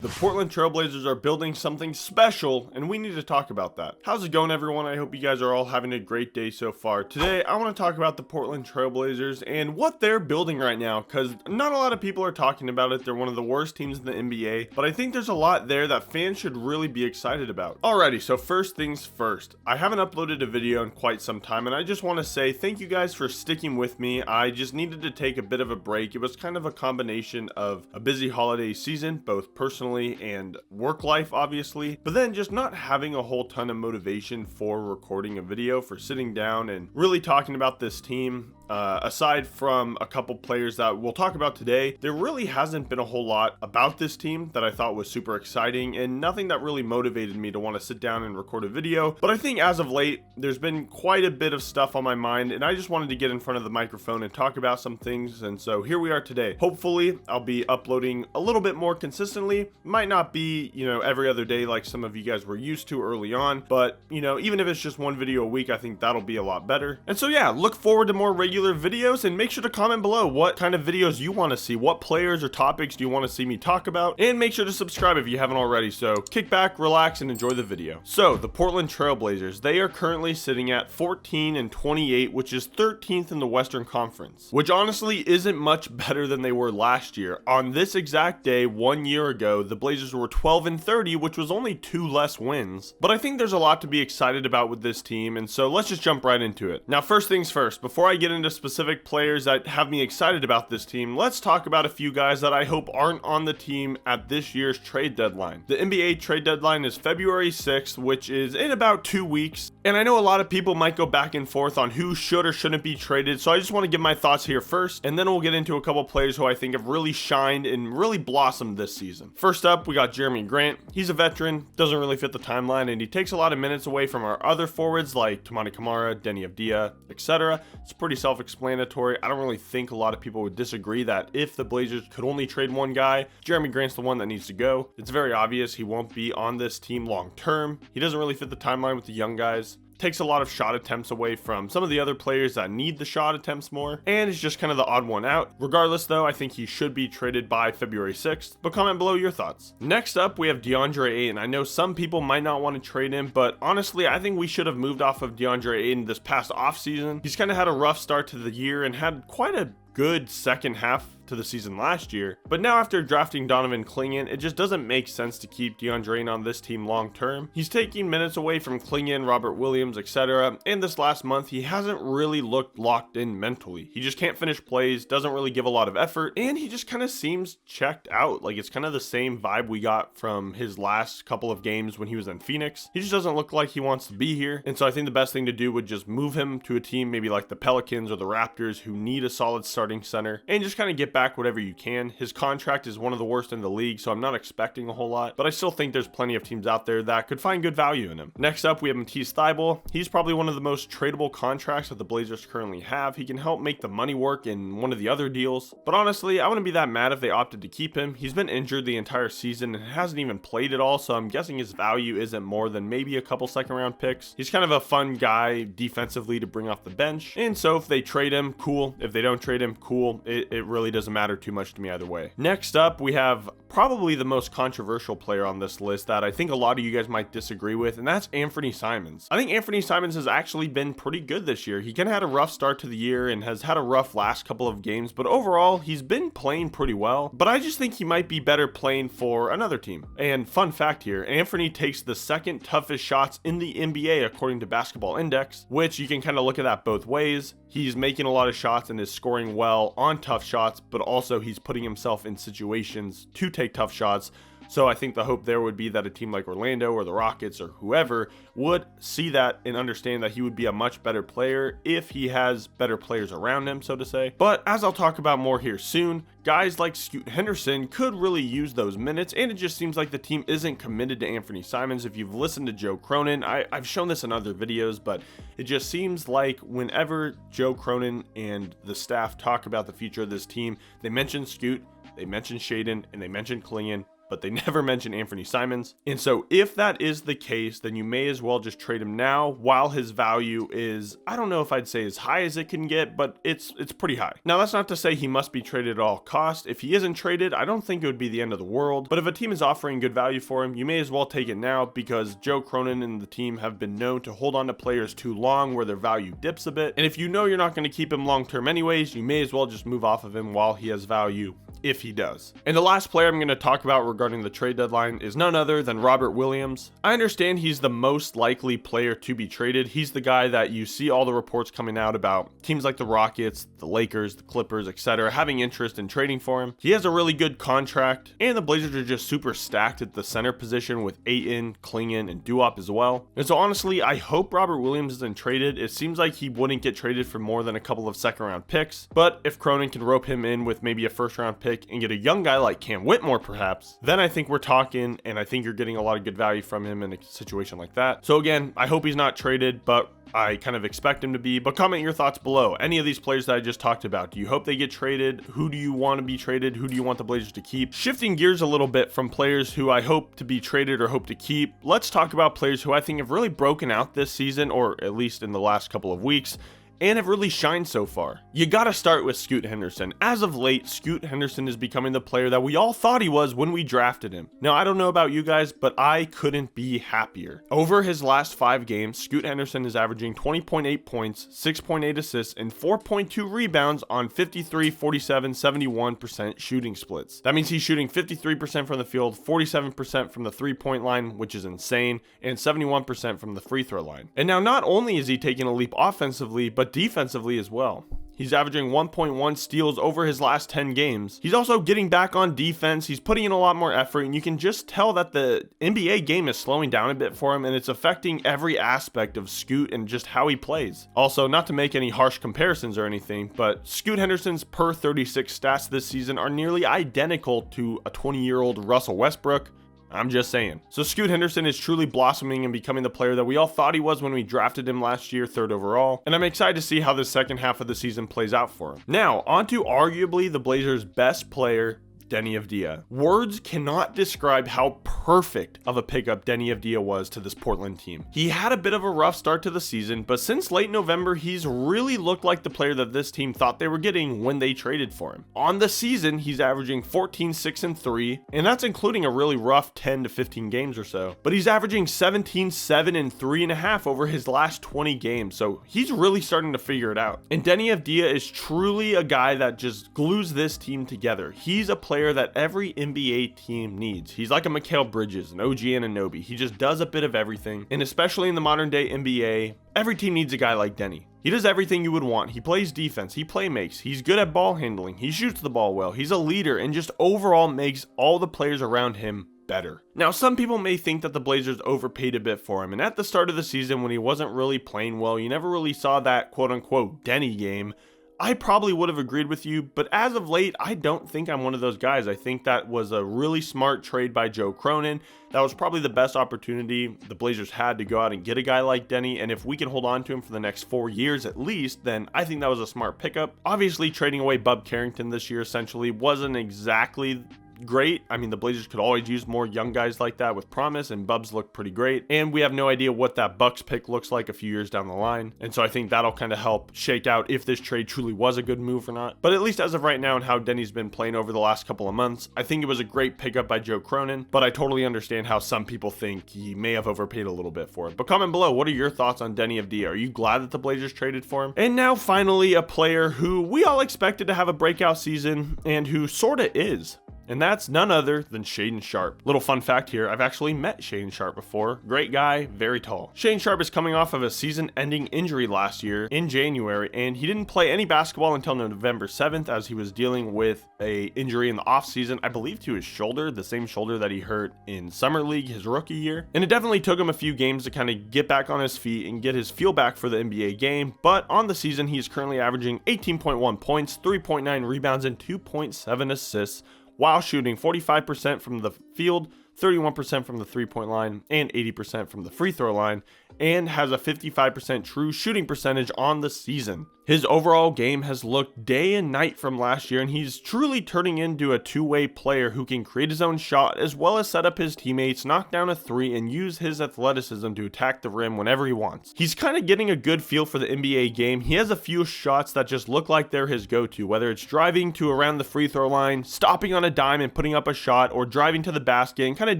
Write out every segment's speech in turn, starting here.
The Portland Trailblazers are building something special, and we need to talk about that. How's it going, everyone? I hope you guys are all having a great day so far. Today, I want to talk about the Portland Trailblazers and what they're building right now, because not a lot of people are talking about it. They're one of the worst teams in the NBA, but I think there's a lot there that fans should really be excited about. Alrighty, so first things first. I haven't uploaded a video in quite some time, and I just want to say thank you guys for sticking with me. I just needed to take a bit of a break. It was kind of a combination of a busy holiday season, both personally and work life, obviously, but then just not having a whole ton of motivation for recording a video, for sitting down and really talking about this team. Aside from a couple players that we'll talk about today, there really hasn't been a whole lot about this team that I thought was super exciting, and nothing that really motivated me to want to sit down and record a video. But I think as of late, there's been quite a bit of stuff on my mind, and I just wanted to get in front of the microphone and talk about some things, and so here we are today. Hopefully, I'll be uploading a little bit more consistently. Might not be, every other day like some of you guys were used to early on, but, even if it's just one video a week, I think that'll be a lot better. And so yeah, look forward to more regular videos, and make sure to comment below what kind of videos you want to see, what players or topics do you want to see me talk about, and make sure to subscribe if you haven't already. So kick back, relax, and enjoy the video. So the Portland Trailblazers, they are currently sitting at 14-28, which is 13th in the Western Conference, which honestly isn't much better than they were last year. On this exact day 1 year ago, the Blazers were 12-30, which was only 2 less wins. But I think there's a lot to be excited about with this team, and so let's just jump right into it. Now, first things first, before I get into specific players that have me excited about this team, let's talk about a few guys that I hope aren't on the team at this year's trade deadline. The NBA trade deadline is February 6th, which is in about 2 weeks, and I know a lot of people might go back and forth on who should or shouldn't be traded, so I just want to give my thoughts here first, and then we'll get into a couple players who I think have really shined and really blossomed this season. First up, we got Jeremy Grant. He's a veteran, doesn't really fit the timeline, and he takes a lot of minutes away from our other forwards like Toumani Camara, Deni Avdija, etc. It's pretty self-explanatory. I don't really think a lot of people would disagree that if the Blazers could only trade one guy, Jeremy Grant's the one that needs to go. It's very obvious he won't be on this team long term. He doesn't really fit the timeline with the young guys. Takes a lot of shot attempts away from some of the other players that need the shot attempts more, and is just kind of the odd one out. Regardless though, I think he should be traded by February 6th, but comment below your thoughts. Next up, we have DeAndre Ayton. I know some people might not want to trade him, but honestly, I think we should have moved off of DeAndre Ayton this past offseason. He's kind of had a rough start to the year and had quite a good second half to the season last year, but now after drafting Donovan Clingan, it just doesn't make sense to keep DeAndre Ayton on this team long term. He's taking minutes away from Clingan, Robert Williams, etc., and this last month he hasn't really looked locked in mentally. He just can't finish plays, doesn't really give a lot of effort, and he just kind of seems checked out. Like, it's kind of the same vibe we got from his last couple of games when he was in Phoenix. He just doesn't look like he wants to be here, and so I think the best thing to do would just move him to a team maybe like the Pelicans or the Raptors, who need a solid starting center, and just kind of get back whatever you can. His contract is one of the worst in the league, so I'm not expecting a whole lot, but I still think there's plenty of teams out there that could find good value in him. Next up, we have Matisse Thybulle. He's probably one of the most tradable contracts that the Blazers currently have. He can help make the money work in one of the other deals, but honestly, I wouldn't be that mad if they opted to keep him. He's been injured the entire season and hasn't even played at all, so I'm guessing his value isn't more than maybe a couple second round picks. He's kind of a fun guy defensively to bring off the bench, and so if they trade him, cool. If they don't trade him, cool. It really doesn't matter too much to me either way. Next up, we have probably the most controversial player on this list that I think a lot of you guys might disagree with, and that's Anthony Simons. I think Anthony Simons has actually been pretty good this year. He kind of had a rough start to the year and has had a rough last couple of games, but overall, he's been playing pretty well. But I just think he might be better playing for another team. And fun fact here, Anthony takes the second toughest shots in the NBA according to Basketball Index, which you can kind of look at that both ways. He's making a lot of shots and is scoring well on tough shots, but also he's putting himself in situations to take tough shots. So I think the hope there would be that a team like Orlando or the Rockets or whoever would see that and understand that he would be a much better player if he has better players around him, so to say. But as I'll talk about more here soon, guys like Scoot Henderson could really use those minutes, and it just seems like the team isn't committed to Anthony Simons. If you've listened to Joe Cronin, I've shown this in other videos, but it just seems like whenever Joe Cronin and the staff talk about the future of this team, they mention Scoot, they mention Shaden, and they mention Clingan, but they never mention Anthony Simons. And so if that is the case, then you may as well just trade him now while his value is, I don't know if I'd say as high as it can get, but it's pretty high. Now, that's not to say he must be traded at all cost. If he isn't traded, I don't think it would be the end of the world. But if a team is offering good value for him, you may as well take it now, because Joe Cronin and the team have been known to hold on to players too long where their value dips a bit. And if you know you're not going to keep him long term anyways, you may as well just move off of him while he has value, if he does. And the last player I'm going to talk about regarding the trade deadline is none other than Robert Williams. I understand he's the most likely player to be traded. He's the guy that you see all the reports coming out about teams like the Rockets, the Lakers, the Clippers, etc. having interest in trading for him. He has a really good contract, and the Blazers are just super stacked at the center position with Ayton, Klingon, and Duop as well. And so honestly, I hope Robert Williams isn't traded. It seems like he wouldn't get traded for more than a couple of second round picks, but if Cronin can rope him in with maybe a first round pick and get a young guy like Cam Whitmore perhaps, then I think we're talking, and I think you're getting a lot of good value from him in a situation like that. So again, I hope he's not traded, but I kind of expect him to be. But comment your thoughts below. Any of these players that I just talked about, do you hope they get traded? Who do you want to be traded? Who do you want the Blazers to keep? Shifting gears a little bit from players who I hope to be traded or hope to keep, let's talk about players who I think have really broken out this season, or at least in the last couple of weeks, and have really shined so far. You gotta start with Scoot Henderson. As of late, Scoot Henderson is becoming the player that we all thought he was when we drafted him. Now, I don't know about you guys, but I couldn't be happier. Over his last 5 games, Scoot Henderson is averaging 20.8 points, 6.8 assists, and 4.2 rebounds on 53, 47, 71% shooting splits. That means he's shooting 53% from the field, 47% from the 3-point line, which is insane, and 71% from the free throw line. And now not only is he taking a leap offensively, but defensively as well. He's averaging 1.1 steals over his last 10 games. He's also getting back on defense. He's putting in a lot more effort, and you can just tell that the NBA game is slowing down a bit for him, and it's affecting every aspect of Scoot and just how he plays. Also, not to make any harsh comparisons or anything, but Scoot Henderson's per 36 stats this season are nearly identical to a 20-year-old Russell Westbrook. I'm just saying. So Scoot Henderson is truly blossoming and becoming the player that we all thought he was when we drafted him last year, 3rd overall. And I'm excited to see how the second half of the season plays out for him. Now, on to arguably the Blazers' best player, Deni Avdija. Words cannot describe how perfect of a pickup Deni Avdija was to this Portland team. He had a bit of a rough start to the season, but since late November, he's really looked like the player that this team thought they were getting when they traded for him. On the season, he's averaging 14, 6, and 3, and that's including a really rough 10 to 15 games or so. But he's averaging 17, 7, and 3.5 over his last 20 games, so he's really starting to figure it out. And Deni Avdija is truly a guy that just glues this team together. He's a player that every NBA team needs. He's like a Mikal Bridges, an OG Anunoby. He just does a bit of everything, and especially in the modern day NBA, every team needs a guy like Deni. He does everything you would want. He plays defense, he playmakes, he's good at ball handling, he shoots the ball well, he's a leader, and just overall makes all the players around him better. Now, some people may think that the Blazers overpaid a bit for him, and at the start of the season when he wasn't really playing well, you never really saw that quote-unquote Deni game, I probably would have agreed with you, but as of late, I don't think I'm one of those guys. I think that was a really smart trade by Joe Cronin. That was probably the best opportunity the Blazers had to go out and get a guy like Deni, and if we can hold on to him for the next 4 years at least, then I think that was a smart pickup. Obviously, trading away Bub Carrington this year essentially wasn't exactly great. I mean, the Blazers could always use more young guys like that with promise, and Bubs looked pretty great, and we have no idea what that Bucks pick looks like a few years down the line, and so I think that'll kind of help shake out if this trade truly was a good move or not. But at least as of right now and how Deni's been playing over the last couple of months, I think it was a great pickup by Joe Cronin, but I totally understand how some people think he may have overpaid a little bit for it. But comment below, what are your thoughts on Deni Avdija? Are you glad that the Blazers traded for him? And now finally, a player who we all expected to have a breakout season and who sorta is. And that's none other than Shaedon Sharpe. Little fun fact here, I've actually met Shaedon Sharpe before. Great guy, very tall. Shaedon Sharpe is coming off of a season-ending injury last year in January, and he didn't play any basketball until November 7th as he was dealing with a injury in the offseason, I believe to his shoulder, the same shoulder that he hurt in Summer League his rookie year. And it definitely took him a few games to kind of get back on his feet and get his feel back for the NBA game, but on the season, he is currently averaging 18.1 points, 3.9 rebounds, and 2.7 assists, while shooting 45% from the field, 31% from the three-point line, and 80% from the free throw line, and has a 55% true shooting percentage on the season. His overall game has looked day and night from last year, and he's truly turning into a two-way player who can create his own shot as well as set up his teammates, knock down a three, and use his athleticism to attack the rim whenever he wants. He's kind of getting a good feel for the NBA game. He has a few shots that just look like they're his go-to, whether it's driving to around the free throw line, stopping on a dime and putting up a shot, or driving to the basket and kind of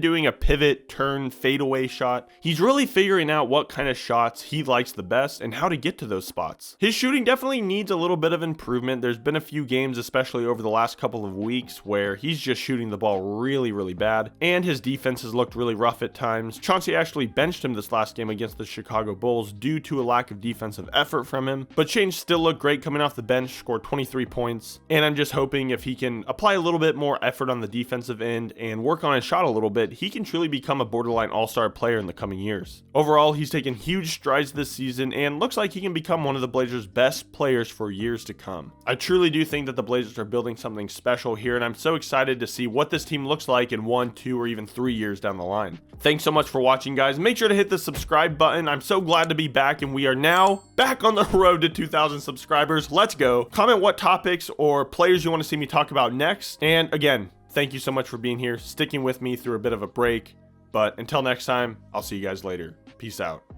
doing a pivot, turn, fadeaway shot. He's really figuring out what kind of shots he likes the best and how to get to those spots. His shooting definitely needs a little bit of improvement. There's been a few games, especially over the last couple of weeks, where he's just shooting the ball really bad, and his defense has looked really rough at times. Chauncey actually benched him this last game against the Chicago Bulls due to a lack of defensive effort from him, but Shane still looked great coming off the bench, scored 23 points, and I'm just hoping if he can apply a little bit more effort on the defensive end and work on his shot a little bit, he can truly become a borderline all-star player in the coming years. Overall, he's taken huge strides this season and looks like he can become one of the Blazers' best players for years to come. I truly do think that the Blazers are building something special here, and I'm so excited to see what this team looks like in 1, 2, or even 3 years down the line. Thanks so much for watching, guys. Make sure to hit the subscribe button. I'm so glad to be back, and we are now back on the road to 2,000 subscribers. Let's go. Comment what topics or players you want to see me talk about next. And again, thank you so much for being here, sticking with me through a bit of a break. But until next time, I'll see you guys later. Peace out.